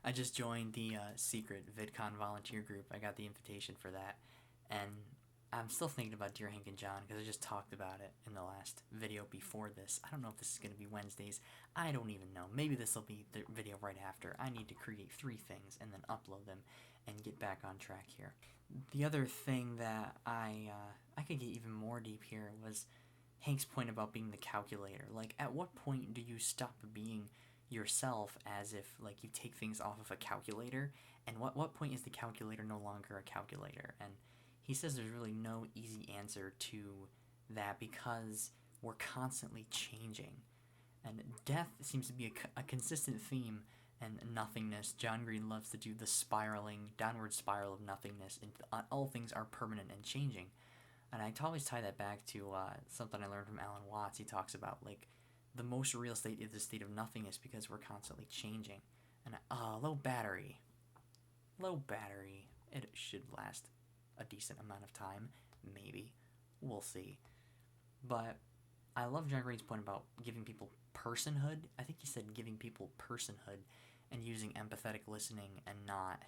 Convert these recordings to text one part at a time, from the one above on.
I just joined the secret VidCon volunteer group. I got the invitation for that, and I'm still thinking about Dear Hank and John because I just talked about it in the last video before this. I don't know if this is going to be Wednesdays. I don't even know. Maybe this will be the video right after. I need to create 3 things and then upload them and get back on track here. The other thing that I could get even more deep here was Hank's point about being the calculator. Like, at what point do you stop being yourself as if, like, you take things off of a calculator? And what point is the calculator no longer a calculator? And he says there's really no easy answer to that because we're constantly changing. And death seems to be a consistent theme, and nothingness. John Green loves to do the spiraling, downward spiral of nothingness, and all things are permanent and changing. And I always tie that back to something I learned from Alan Watts. He talks about, like, the most real state is the state of nothingness because we're constantly changing. And low battery. It should last a decent amount of time, maybe. We'll see. But I love John Green's point about giving people personhood. I think he said giving people personhood and using empathetic listening and not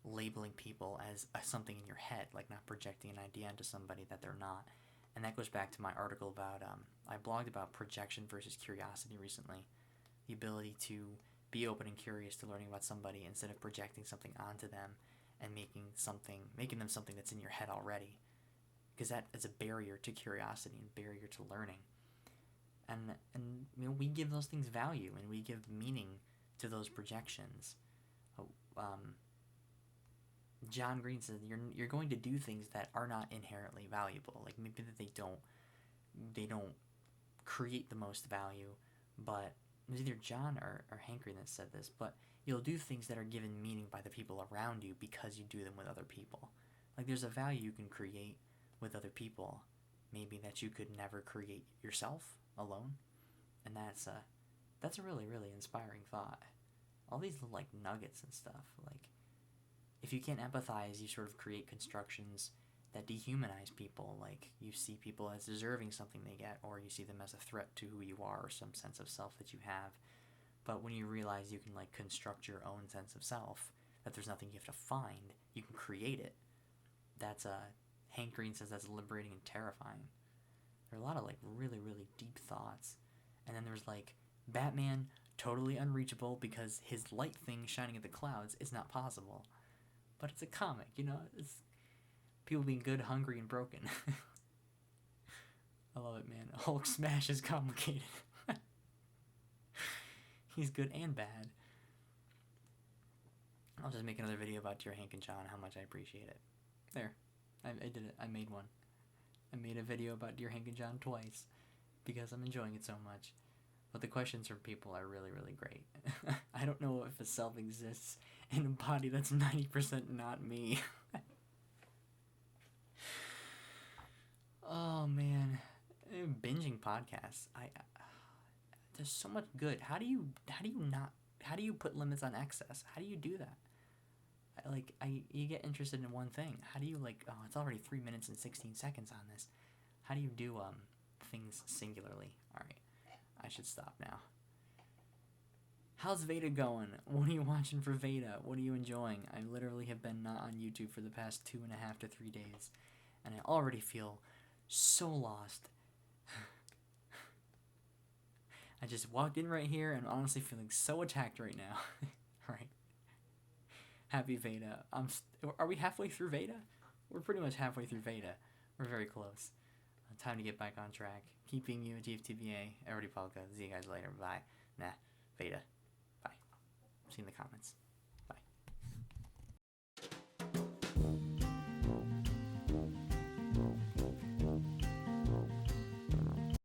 labeling people as something in your head, like not projecting an idea onto somebody that they're not. And that goes back to my article about, I blogged about projection versus curiosity recently. The ability to be open and curious to learning about somebody instead of projecting something onto them and making them something that's in your head already. Because that is a barrier to curiosity and barrier to learning. And you know, we give those things value and we give meaning to those projections. John Green says you're going to do things that are not inherently valuable. Like, maybe that they don't create the most value, but it was either John or Hank Green that said this, but you'll do things that are given meaning by the people around you because you do them with other people. Like, there's a value you can create with other people, maybe that you could never create yourself alone. And that's a really, really inspiring thought. All these little, like, nuggets and stuff, like, if you can't empathize, you sort of create constructions that dehumanize people. Like, you see people as deserving something they get, or you see them as a threat to who you are or some sense of self that you have. But when you realize you can, like, construct your own sense of self, that there's nothing you have to find, you can create it. That's Hank Green says that's liberating and terrifying. There are a lot of, like, really, really deep thoughts. And then there's, like, Batman, totally unreachable because his light thing shining at the clouds is not possible. But it's a comic, you know? It's people being good, hungry, and broken. I love it, man. Hulk smash is complicated. He's good and bad. I'll just make another video about Dear Hank and John, how much I appreciate it. There. I did it. I made one. I made a video about Dear Hank and John twice because I'm enjoying it so much. But the questions from people are really, really great. I don't know if a self exists in a body that's 90% not me. Oh, man. Binging podcasts. There's so much good. How do you put limits on excess? How do you do that? You get interested in one thing. How do you, like, oh, it's already 3 minutes and 16 seconds on this. How do you do things singularly? All right. I should stop now. How's VEDA going? What are you watching for VEDA? What are you enjoying? I literally have been not on YouTube for the past 2.5 to 3 days, and I already feel so lost. I just walked in right here and honestly feeling so attacked right now. Right. Happy VEDA. Are we halfway through VEDA? We're pretty much halfway through VEDA. We're very close. Time to get back on track. Keeping you at GFTBA. MattPalka. See you guys later. Bye. VEDA. Bye. See you in the comments.